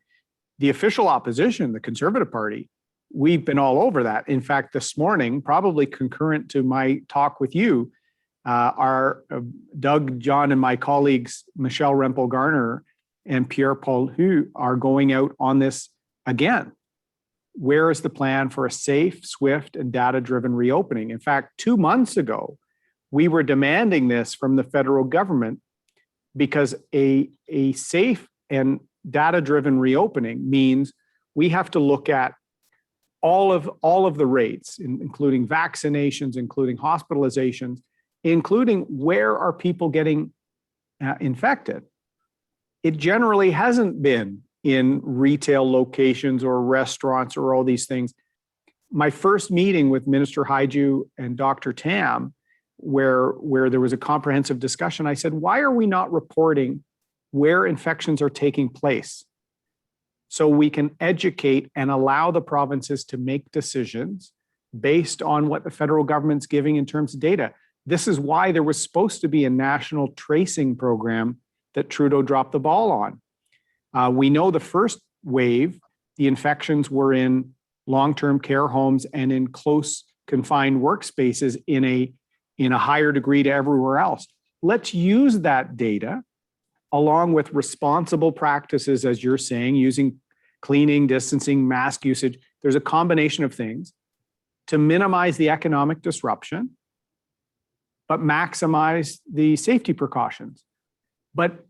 The official opposition, the Conservative Party, we've been all over that. In fact, this morning, probably concurrent to my talk with you, our Doug, John, and my colleagues, Michelle Rempel-Garner and Pierre-Paul Hu, are going out on this again. Where is the plan for a safe, swift, and data-driven reopening? In fact, 2 months ago, we were demanding this from the federal government, because a safe and data-driven reopening means we have to look at all of the rates, including vaccinations, including hospitalizations, including where are people getting infected. It generally hasn't been in retail locations or restaurants or all these things. My first meeting with Minister Haiju and Dr. Tam, where there was a comprehensive discussion, I said, why are we not reporting where infections are taking place, so we can educate and allow the provinces to make decisions based on what the federal government's giving in terms of data? This is why there was supposed to be a national tracing program that Trudeau dropped the ball on. We know the first wave, the infections were in long-term care homes and in close confined workspaces in a higher degree to everywhere else. Let's use that data along with responsible practices, as you're saying, using cleaning, distancing, mask usage. There's a combination of things to minimize the economic disruption, but maximize the safety precautions. But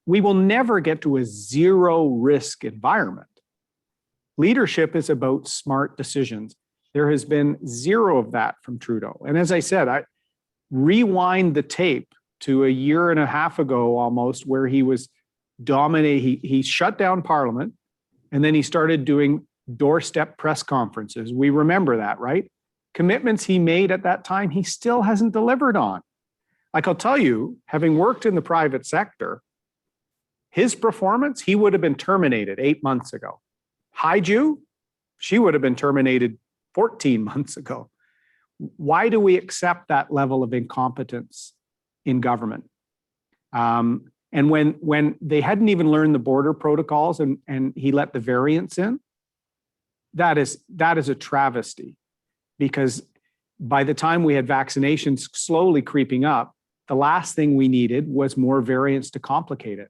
we will never get to a zero risk environment. Leadership is about smart decisions. There has been zero of that from Trudeau. And as I said, I rewind the tape to a year and a half ago almost, where he was dominating. He shut down Parliament, and then he started doing doorstep press conferences. We remember that, right? Commitments he made at that time, he still hasn't delivered on. Like, I'll tell you, having worked in the private sector, his performance, he would have been terminated 8 months ago. Haiju, She would have been terminated 14 months ago. Why do we accept that level of incompetence in government? And when they hadn't even learned the border protocols and he let the variants in, that is a travesty, because by the time we had vaccinations slowly creeping up, the last thing we needed was more variants to complicate it.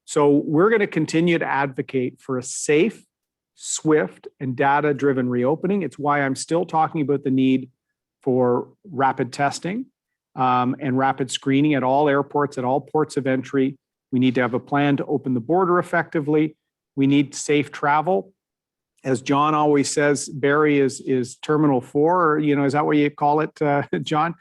So we're going to continue to advocate for a safe, swift, and data-driven reopening. It's why I'm still talking about the need for rapid testing and rapid screening at all airports, at all ports of entry. We need to have a plan to open the border effectively. We need safe travel. As John always says, Barrie is Terminal 4, or, is that what you call it, John?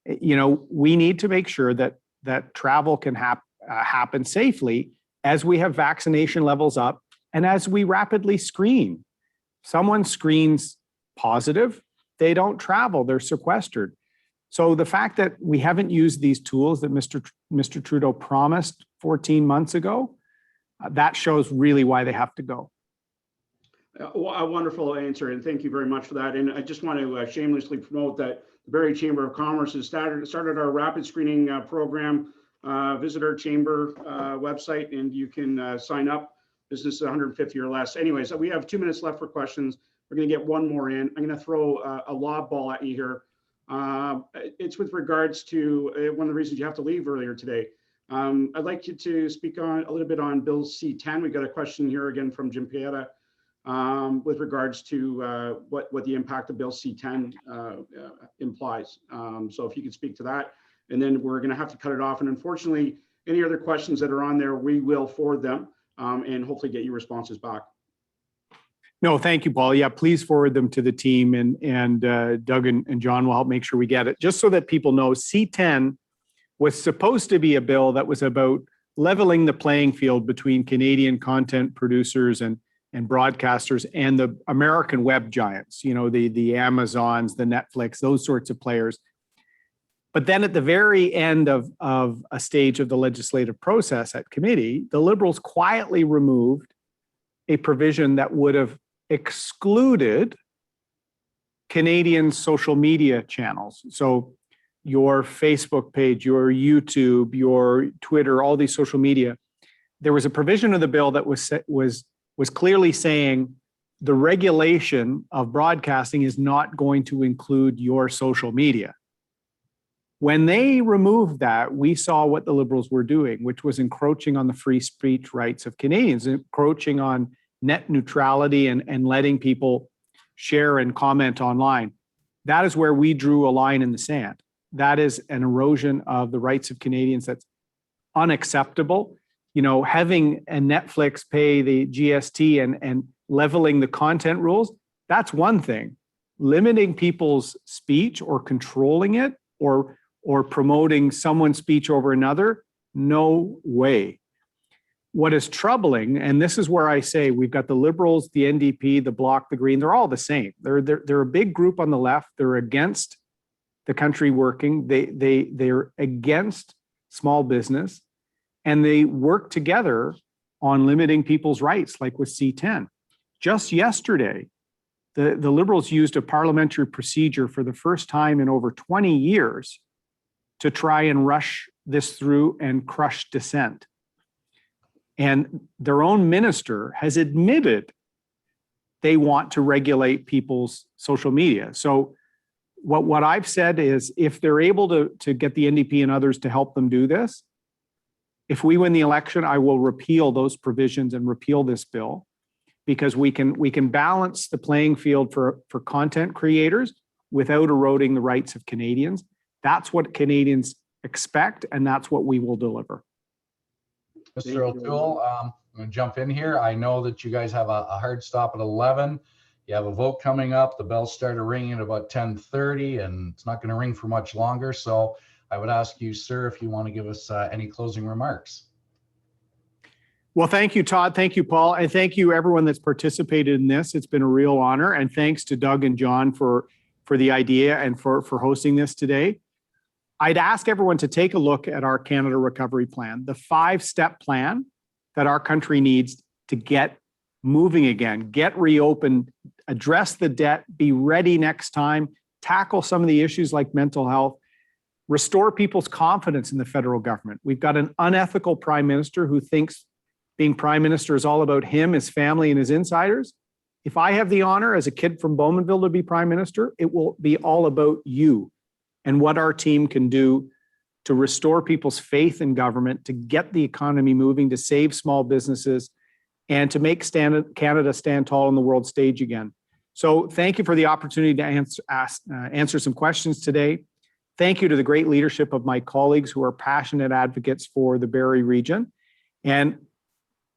We need to make sure that travel can happen safely as we have vaccination levels up and as we rapidly screen. Someone screens positive, they don't travel, they're sequestered. So the fact that we haven't used these tools that Mr. Trudeau promised 14 months ago, that shows really why they have to go. A wonderful answer, and thank you very much for that. And I just want to shamelessly promote that the Barrie Chamber of Commerce has started our rapid screening program. Visit our chamber website and you can sign up. Business is 150 or less. Anyways, we have 2 minutes left for questions. We're going to get one more in. I'm going to throw a lob ball at you here. It's with regards to one of the reasons you have to leave earlier today. I'd like you to speak on a little bit on Bill C-10. We've got a question here again from Jim Pieta with regards to what the impact of Bill C-10 implies. So if you could speak to that, and then we're going to have to cut it off. And unfortunately, any other questions that are on there, we will forward them and hopefully get your responses back. No, thank you, Paul. Yeah, please forward them to the team, and Doug and John will help make sure we get it. Just so that people know, C-10 was supposed to be a bill that was about leveling the playing field between Canadian content producers and broadcasters and the American web giants, the Amazons, the Netflix, those sorts of players. But then at the very end of a stage of the legislative process at committee, the Liberals quietly removed a provision that would have excluded Canadian social media channels. So your Facebook page, your YouTube, your Twitter, all these social media. There was a provision of the bill that was clearly saying the regulation of broadcasting is not going to include your social media. When they removed that, we saw what the Liberals were doing, which was encroaching on the free speech rights of Canadians, encroaching on net neutrality and letting people share and comment online. That is where we drew a line in the sand. That is an erosion of the rights of Canadians that's unacceptable. Having a Netflix pay the GST and leveling the content rules, that's one thing. Limiting people's speech or controlling it or promoting someone's speech over another, no way. What is troubling, and this is where I say we've got the Liberals, the NDP, the Bloc, the Green, they're all the same. They're a big group on the left. They're against the country working. They're against small business, and they work together on limiting people's rights, like with C-10. Just yesterday, the Liberals used a parliamentary procedure for the first time in over 20 years to try and rush this through and crush dissent. And their own minister has admitted they want to regulate people's social media. So what I've said is if they're able to get the NDP and others to help them do this, if we win the election, I will repeal those provisions and repeal this bill, because we can balance the playing field for content creators without eroding the rights of Canadians. That's what Canadians expect, and that's what we will deliver. Mr. O'Toole, I'm going to jump in here. I know that you guys have a hard stop at 11. You have a vote coming up. The bells started ringing at about 10:30, and it's not going to ring for much longer. So I would ask you, sir, if you want to give us any closing remarks. Well, thank you, Todd. Thank you, Paul. And thank you, everyone that's participated in this. It's been a real honor. And thanks to Doug and John for the idea and for hosting this today. I'd ask everyone to take a look at our Canada Recovery Plan, the 5-step plan that our country needs to get moving again, get reopened address the debt, be ready next time, tackle some of the issues like mental health, restore people's confidence in the federal government. We've got an unethical prime minister who thinks being prime minister is all about him, his family, and his insiders. If I have the honor as a kid from Bowmanville to be prime minister, it will be all about you and what our team can do to restore people's faith in government, to get the economy moving, to save small businesses, and to make Canada stand tall on the world stage again. So thank you for the opportunity to answer some questions today. Thank you to the great leadership of my colleagues who are passionate advocates for the Barrie region. And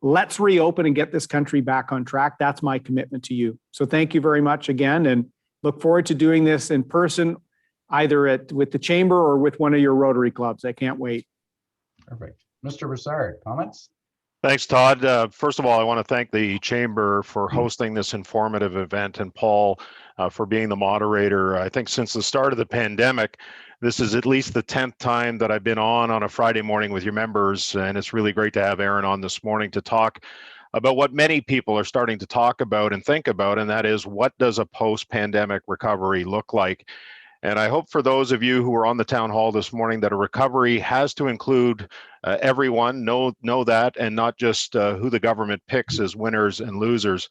let's reopen and get this country back on track. That's my commitment to you. So thank you very much again, and look forward to doing this in person, either with the Chamber or with one of your Rotary clubs. I can't wait. Perfect. Mr. Brassard, comments? Thanks, Todd. First of all, I want to thank the Chamber for hosting this informative event, and Paul for being the moderator. I think since the start of the pandemic, this is at least the 10th time that I've been on a Friday morning with your members, and it's really great to have Erin on this morning to talk about what many people are starting to talk about and think about, and that is, what does a post-pandemic recovery look like? And I hope for those of you who were on the town hall this morning that a recovery has to include everyone, know that, and not just who the government picks as winners and losers.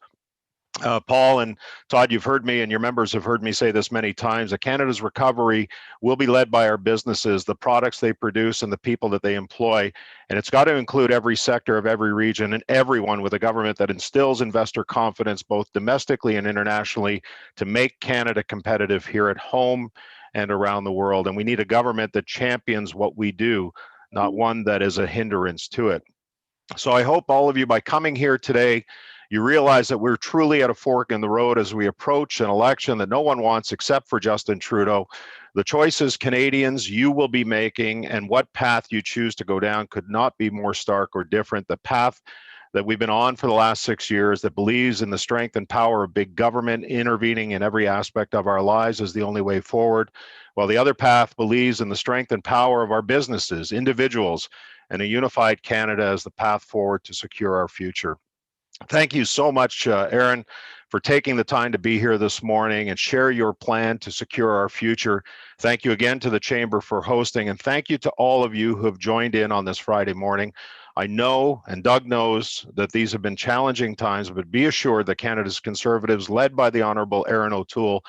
Paul and Todd, you've heard me, and your members have heard me say this many times, that Canada's recovery will be led by our businesses, the products they produce, and the people that they employ. And it's got to include every sector of every region and everyone, with a government that instills investor confidence both domestically and internationally to make Canada competitive here at home and around the world. And we need a government that champions what we do, not one that is a hindrance to it. So I hope all of you, by coming here today, you realize that we're truly at a fork in the road as we approach an election that no one wants except for Justin Trudeau. The choices, Canadians, you will be making, and what path you choose to go down could not be more stark or different. The path that we've been on for the last 6 years, that believes in the strength and power of big government intervening in every aspect of our lives, is the only way forward, while the other path believes in the strength and power of our businesses, individuals, and a unified Canada as the path forward to secure our future. Thank you so much, Erin, for taking the time to be here this morning and share your plan to secure our future. Thank you again to the Chamber for hosting, and thank you to all of you who have joined in on this Friday morning. I know, and Doug knows, that these have been challenging times, but be assured that Canada's Conservatives, led by the Honourable Erin O'Toole,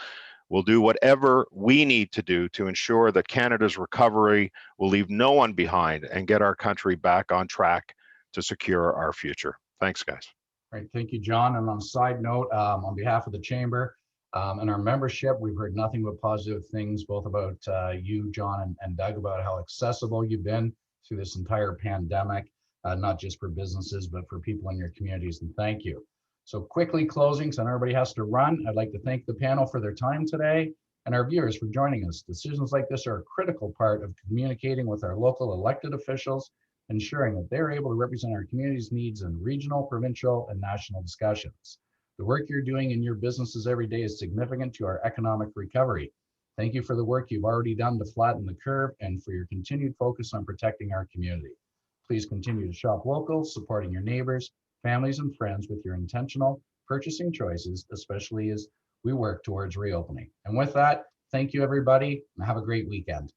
will do whatever we need to do to ensure that Canada's recovery will leave no one behind and get our country back on track to secure our future. Thanks, guys. Right, thank you, John. And on a side note, on behalf of the Chamber and our membership, we've heard nothing but positive things, both about you, John, and Doug, about how accessible you've been through this entire pandemic, not just for businesses, but for people in your communities. And thank you. So quickly closing, so everybody has to run, I'd like to thank the panel for their time today and our viewers for joining us. Decisions like this are a critical part of communicating with our local elected officials, ensuring that they're able to represent our community's needs in regional, provincial, and national discussions. The work you're doing in your businesses every day is significant to our economic recovery. Thank you for the work you've already done to flatten the curve and for your continued focus on protecting our community. Please continue to shop local, supporting your neighbors, families, and friends with your intentional purchasing choices, especially as we work towards reopening. And with that, thank you, everybody, and have a great weekend.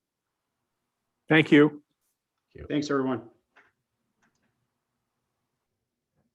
Thank you. Thanks, everyone.